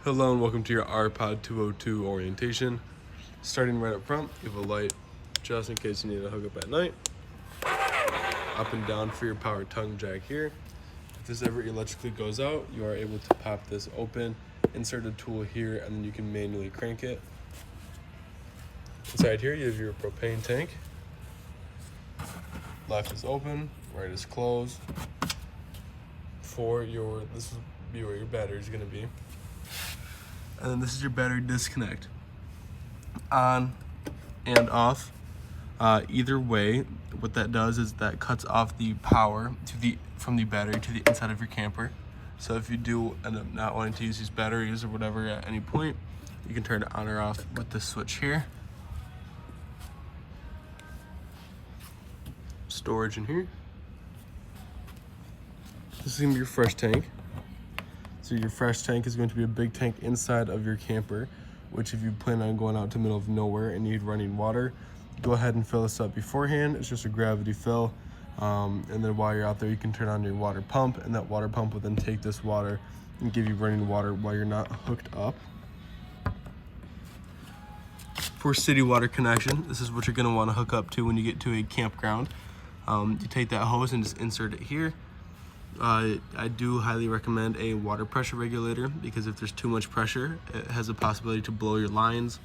Hello and welcome to your RP-202 orientation. Starting right up front, you have a light just in case you need to hook up at night. Up and down for your power tongue jack here. If this ever electrically goes out, you are able to pop this open, insert a tool here, and then you can manually crank it. Inside here, you have your propane tank. Left is open, right is closed. This will be where your battery is going to be. And then this is your battery disconnect. On and off. Either way, what that does is that cuts off the power from the battery to the inside of your camper. So if you do end up not wanting to use these batteries or whatever at any point, you can turn it on or off with this switch here. Storage in here. This is gonna be your fresh tank. So your fresh tank is going to be a big tank inside of your camper, which if you plan on going out to the middle of nowhere and need running water, go ahead and fill this up beforehand. It's just a gravity fill. And then while you're out there, you can turn on your water pump, and that water pump will then take this water and give you running water while you're not hooked up. For city water connection, this is what you're gonna wanna hook up to when you get to a campground. You take that hose and just insert it here. I do highly recommend a water pressure regulator because if there's too much pressure, it has a possibility to blow your lines.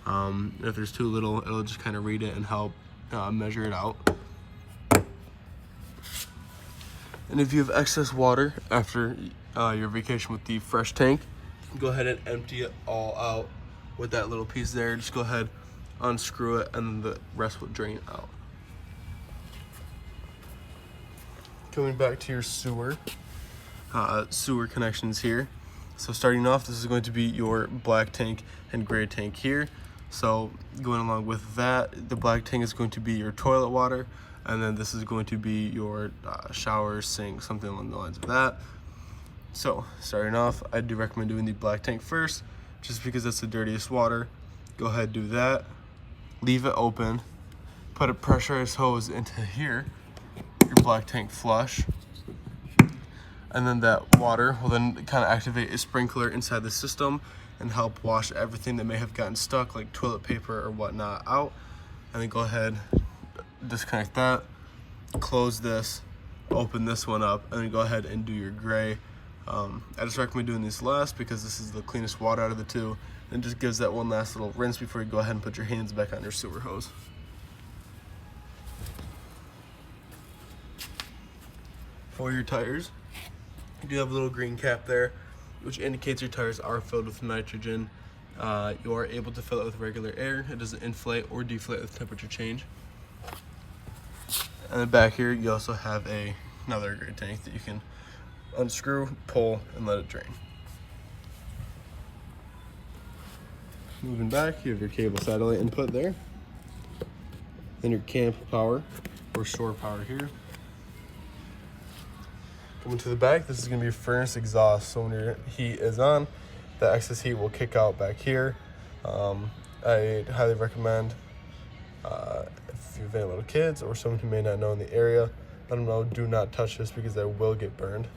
If there's too little, it'll just kind of read it and help measure it out. And if you have excess water after your vacation with the fresh tank, go ahead and empty it all out with that little piece there. Just go ahead, unscrew it, and then the rest will drain out. Coming back to your sewer connections here. So starting off, this is going to be your black tank and gray tank here. So going along with that, the black tank is going to be your toilet water, and then this is going to be your shower, sink, something along the lines of that. So starting off, I do recommend doing the black tank first, just because that's the dirtiest water. Go ahead, do that. Leave it open. Put a pressurized hose into here. Your black tank flush, and then that water will then kind of activate a sprinkler inside the system and help wash everything that may have gotten stuck, like toilet paper or whatnot, out. And then go ahead, disconnect that, close this, open this one up, and then go ahead and do your gray. I just recommend doing these last because this is the cleanest water out of the two, and just gives that one last little rinse before you go ahead and put your hands back on your sewer hose. For your tires, you do have a little green cap there, which indicates your tires are filled with nitrogen. You are able to fill it with regular air. It doesn't inflate or deflate with temperature change. And then back here, you also have another gray tank that you can unscrew, pull, and let it drain. Moving back, you have your cable satellite input there. Then your camp power or shore power here. Coming to the back, this is going to be your furnace exhaust. So when your heat is on, the excess heat will kick out back here. I highly recommend if you have any little kids or someone who may not know in the area, let them know, do not touch this because they will get burned.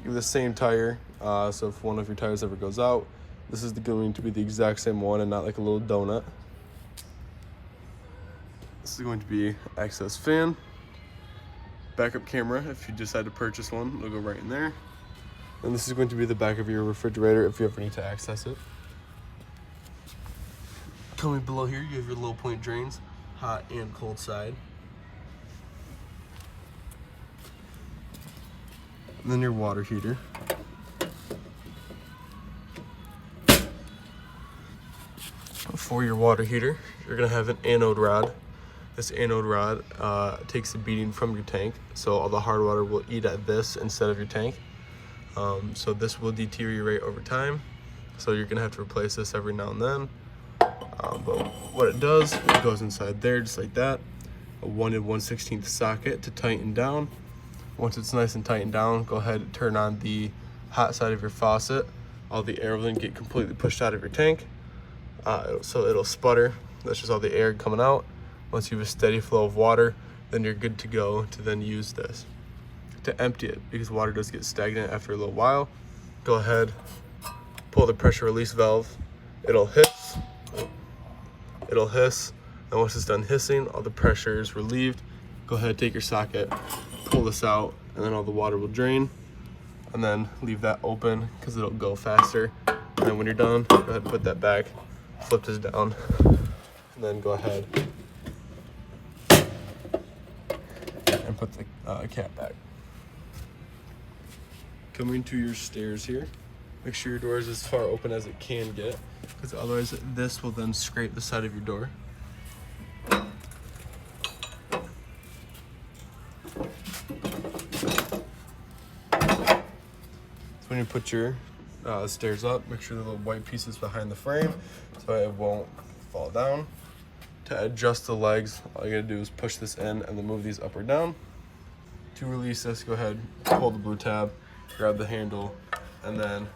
You have the same tire, so if one of your tires ever goes out, this is going to be the exact same one and not like a little donut. This is going to be access fan. Backup camera, if you decide to purchase one, it'll go right in there. And this is going to be the back of your refrigerator if you ever need to access it. Coming below here, you have your low point drains, hot and cold side. And then your water heater. For your water heater, you're gonna have an anode rod. This anode rod takes the beating from your tank, so all the hard water will eat at this instead of your tank. So this will deteriorate over time, so you're gonna have to replace this every now and then. But what it does, it goes inside there just like that. A 1 1/16 socket to tighten down. Once it's nice and tightened down, go ahead and turn on the hot side of your faucet. All the air will then get completely pushed out of your tank. So it'll sputter. That's just all the air coming out. Once you have a steady flow of water, then you're good to go to then use this. To empty it, because water does get stagnant after a little while, go ahead, pull the pressure release valve, it'll hiss, and once it's done hissing, all the pressure is relieved. Go ahead, take your socket, pull this out, and then all the water will drain, and then leave that open because it'll go faster. And then when you're done, go ahead and put that back, flip this down, and then go ahead and put the cap back. Coming to your stairs here, make sure your door is as far open as it can get, because otherwise this will then scrape the side of your door. So when you put your stairs up, make sure the little white piece is behind the frame so it won't fall down. To adjust the legs, all you gotta do is push this in and then move these up or down. To release this, go ahead, pull the blue tab, grab the handle, and then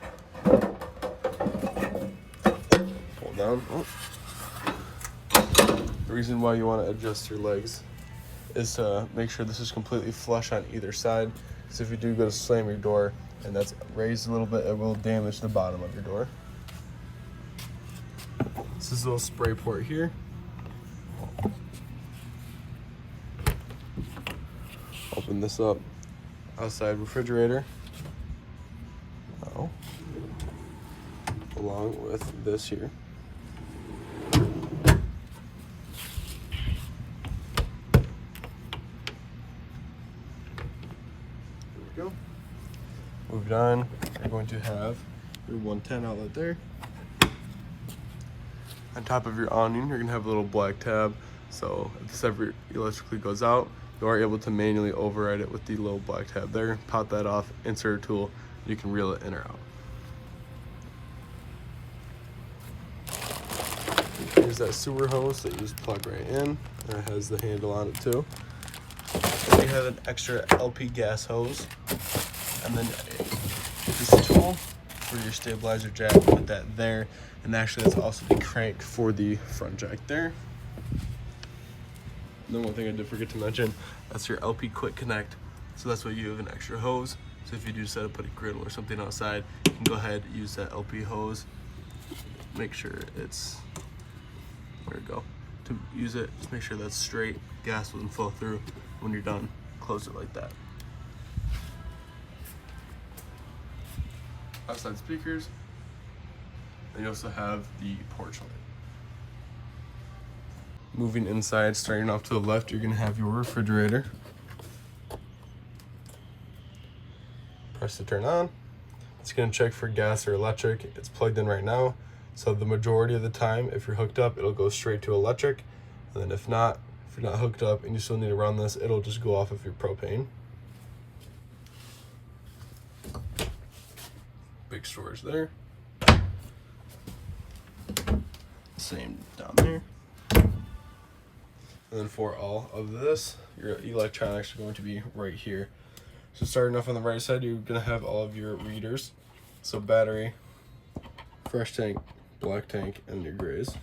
pull down. Oh. The reason why you want to adjust your legs is to make sure this is completely flush on either side, because if you do go to slam your door and that's raised a little bit, it will damage the bottom of your door. This is a little spray port here. Open this up, outside refrigerator. Along with this here. There we go. Moved on, you're going to have your 110 outlet there. On top of your awning, you're gonna have a little black tab. So if this ever electrically goes out, you are able to manually override it with the little black tab there. Pop that off, insert a tool, you can reel it in or out. Here's that sewer hose that you just plug right in. And it has the handle on it too. Then you have an extra LP gas hose. And then this tool for your stabilizer jack, put that there. And actually that's also the crank for the front jack there. And then one thing I did forget to mention, that's your LP quick connect. So that's why you have an extra hose. So if you do decide to put a griddle or something outside, you can go ahead and use that LP hose. Make sure it's, there we go. To use it, just make sure that's straight, gas doesn't flow through. When you're done, close it like that. Outside speakers, and you also have the porch light. Moving inside, starting off to the left, you're gonna have your refrigerator. Press to turn on. It's gonna check for gas or electric. It's plugged in right now. So the majority of the time, if you're hooked up, it'll go straight to electric. And then if you're not hooked up and you still need to run this, it'll just go off of your propane. Big storage there. Same down there. And then for all of this, your electronics are going to be right here. So starting off on the right side, you're gonna have all of your readers. So battery, fresh tank, black tank, and your grays.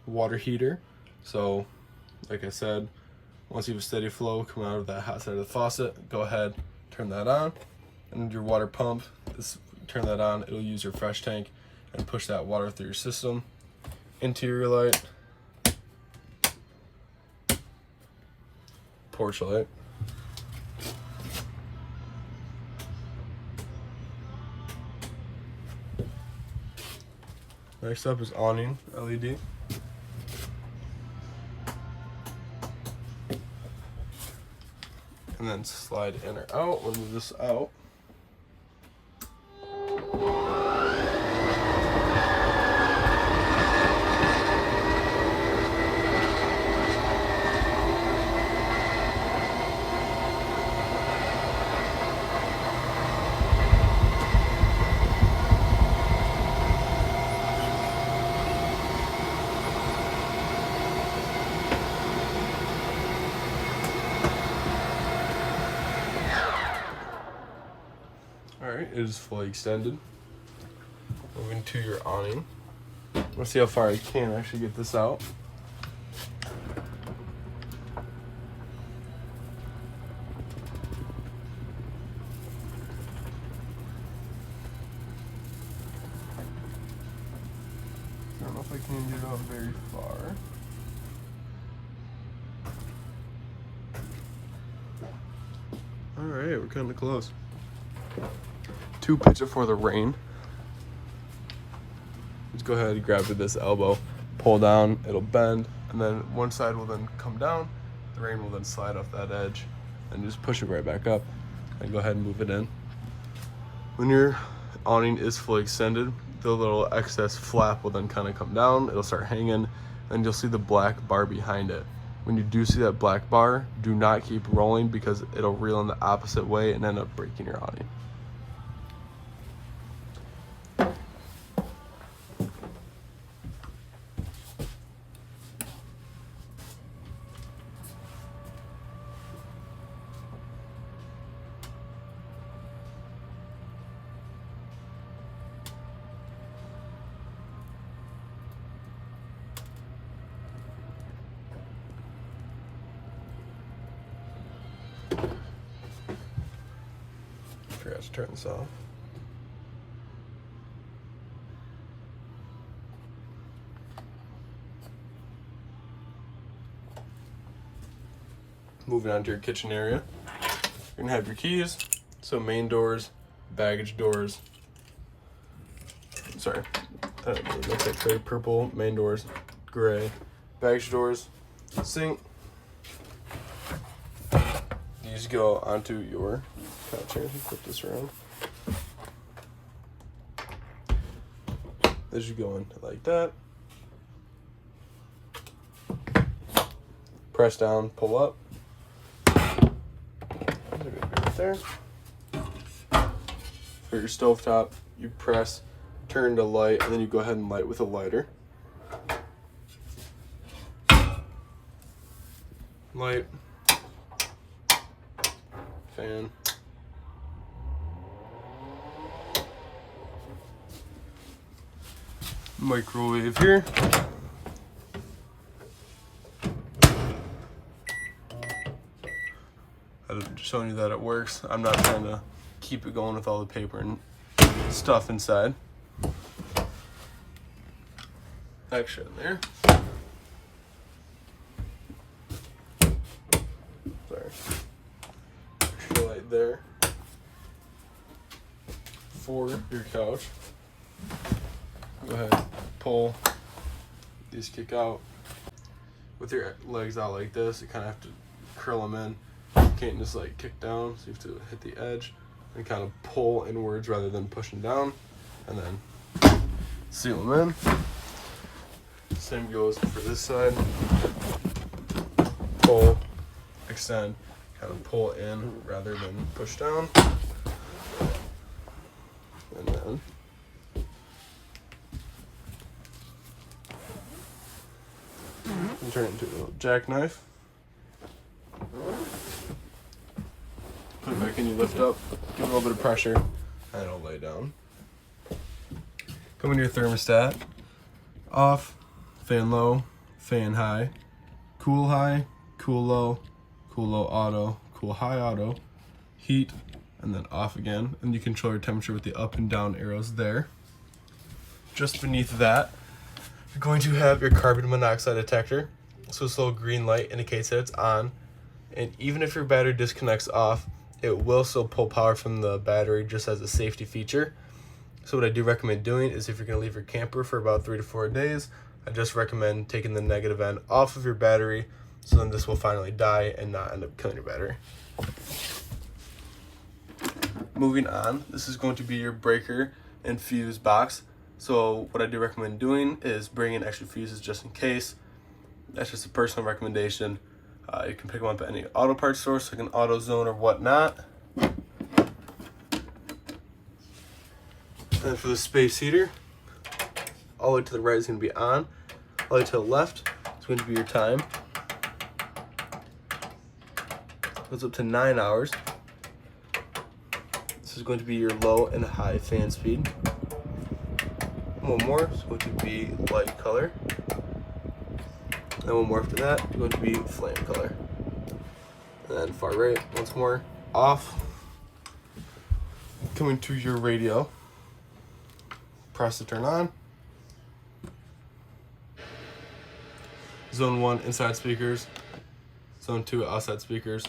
Water heater. So like I said, once you have a steady flow coming out of that hot side of the faucet, go ahead, turn that on. And your water pump, turn that on, it'll use your fresh tank and push that water through your system. Interior light, porch light. Next up is awning LED. And then slide in or out. We'll move this out. Alright, it is fully extended. Moving to your awning. Let's see how far I can actually get this out. if I can get it out very far. Alright, we're kind of close. 2, pitch it for the rain. Just go ahead and grab with this elbow, pull down, it'll bend, and then one side will then come down, the rain will then slide off that edge, and just push it right back up, and go ahead and move it in. When your awning is fully extended, the little excess flap will then kind of come down, it'll start hanging, and you'll see the black bar behind it. When you do see that black bar, do not keep rolling because it'll reel in the opposite way and end up breaking your awning. Forgot to turn this off. Moving on to your kitchen area. You're gonna have your keys, so main doors, baggage doors. Sorry, it looks like very purple, main doors, gray, baggage doors, sink. These go onto your couch here. Flip this around. As you go in like that. Press down, pull up. Right there. For your stovetop, you press, turn to light, and then you go ahead and light with a lighter. Light. Fan. Microwave here. I'm just showing you that it works. I'm not trying to keep it going with all the paper and stuff inside. Extra in there. Sorry. Extra light there. For your couch. Go ahead, pull. These kick out. With your legs out like this, you kind of have to curl them in. You can't just like kick down, so you have to hit the edge and kind of pull inwards rather than pushing down, and then seal them in. Same goes for this side. Pull, extend, kind of pull in rather than push down. And then turn it into a little jackknife. Put it back in, you lift up, give it a little bit of pressure, and it'll lay down. Come into your thermostat. Off, fan low, fan high, cool low, cool low auto, cool high auto, heat, and then off again. And you control your temperature with the up and down arrows there. Just beneath that, you're going to have your carbon monoxide detector. So this little green light indicates that it's on. And even if your battery disconnects off, it will still pull power from the battery just as a safety feature. So what I do recommend doing is if you're going to leave your camper for about 3 to 4 days, I just recommend taking the negative end off of your battery, so then this will finally die and not end up killing your battery. Moving on, this is going to be your breaker and fuse box. So what I do recommend doing is bring in extra fuses just in case. That's just a personal recommendation. You can pick them up at any auto parts store, so like an AutoZone or whatnot. And for the space heater, all the way to the right is going to be on. All the way to the left is going to be your time. Goes up to 9 hours. This is going to be your low and high fan speed. One more is going to be light color. And one more after that is going to be flame color. And then far right, once more, off. Coming to your radio. Press to turn on. Zone 1 inside speakers, Zone 2 outside speakers.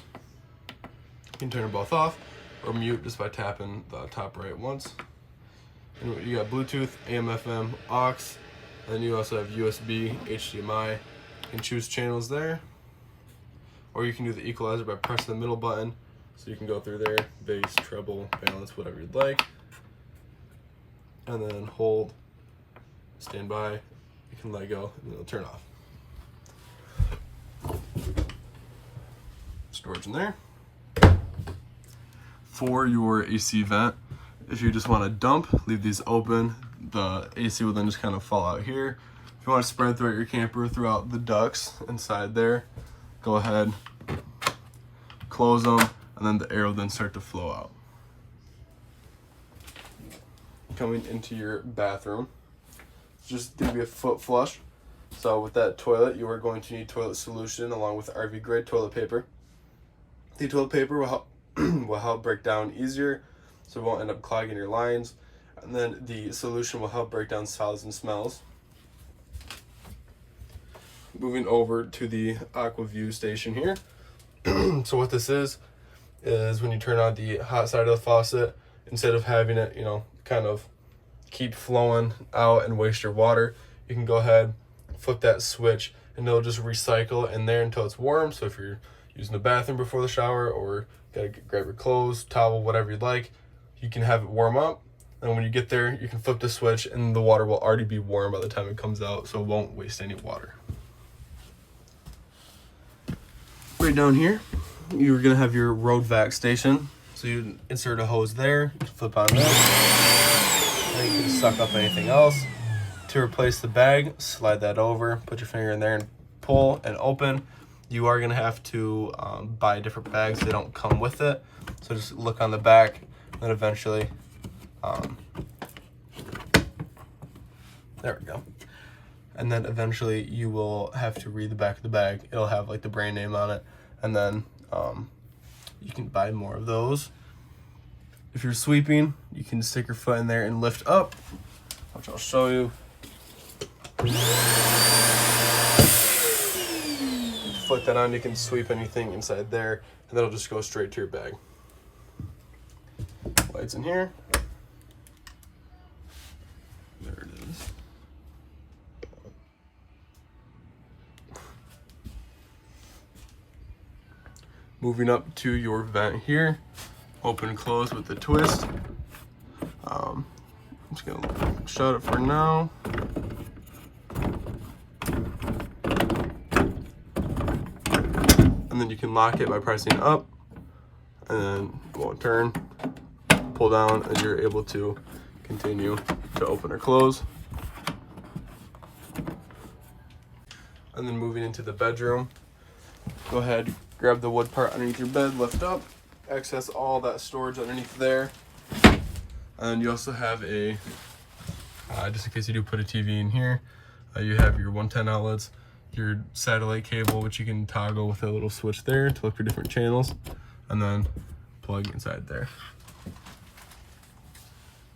You can turn them both off or mute just by tapping the top right once. And you got Bluetooth, AM, FM, aux, and then you also have USB, HDMI. You can choose channels there, or you can do the equalizer by pressing the middle button. So you can go through there, bass, treble, balance, whatever you'd like. And then hold, stand by, you can let go, and it'll turn off. Storage in there. For your AC vent, if you just want to dump, leave these open. The AC will then just kind of fall out here. If you want to spread throughout your camper throughout the ducts inside there, go ahead, close them, and then the air will then start to flow out. Coming into your bathroom, just to be a foot flush. So with that toilet, you are going to need toilet solution along with RV grade toilet paper. The toilet paper will help break down easier, so it won't end up clogging your lines. And then the solution will help break down solids and smells. Moving over to the AquaView station here. So what this is when you turn on the hot side of the faucet, instead of having it, kind of keep flowing out and waste your water, you can go ahead, flip that switch, and it'll just recycle in there until it's warm. So if you're using the bathroom before the shower, or gotta grab your clothes, towel, whatever you'd like, you can have it warm up. And when you get there, you can flip the switch and the water will already be warm by the time it comes out, so it won't waste any water. Right down here, you're gonna have your road vac station. So you insert a hose there, you flip on this, and you can suck up anything else. To replace the bag, slide that over, put your finger in there and pull and open. You are gonna have to buy different bags, they don't come with it. So just look on the back, and then eventually, there we go. And then eventually you will have to read the back of the bag. It'll have like the brand name on it, and then you can buy more of those. If you're sweeping, you can stick your foot in there and lift up, which I'll show you. Flip that on, you can sweep anything inside there, and that'll just go straight to your bag. Lights in here. There it is. Moving up to your vent here, open and close with the twist. I'm just gonna shut it for now. And then you can lock it by pressing up, and then it won't turn. Pull down, and you're able to continue to open or close. And then moving into the bedroom, go ahead, grab the wood part underneath your bed, lift up, access all that storage underneath there. And you also have a, just in case you do put a TV in here, you have your 110 outlets, your satellite cable, which you can toggle with a little switch there to look for different channels, and then plug inside there.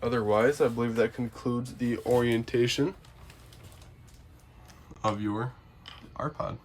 Otherwise, I believe that concludes the orientation of your RPod.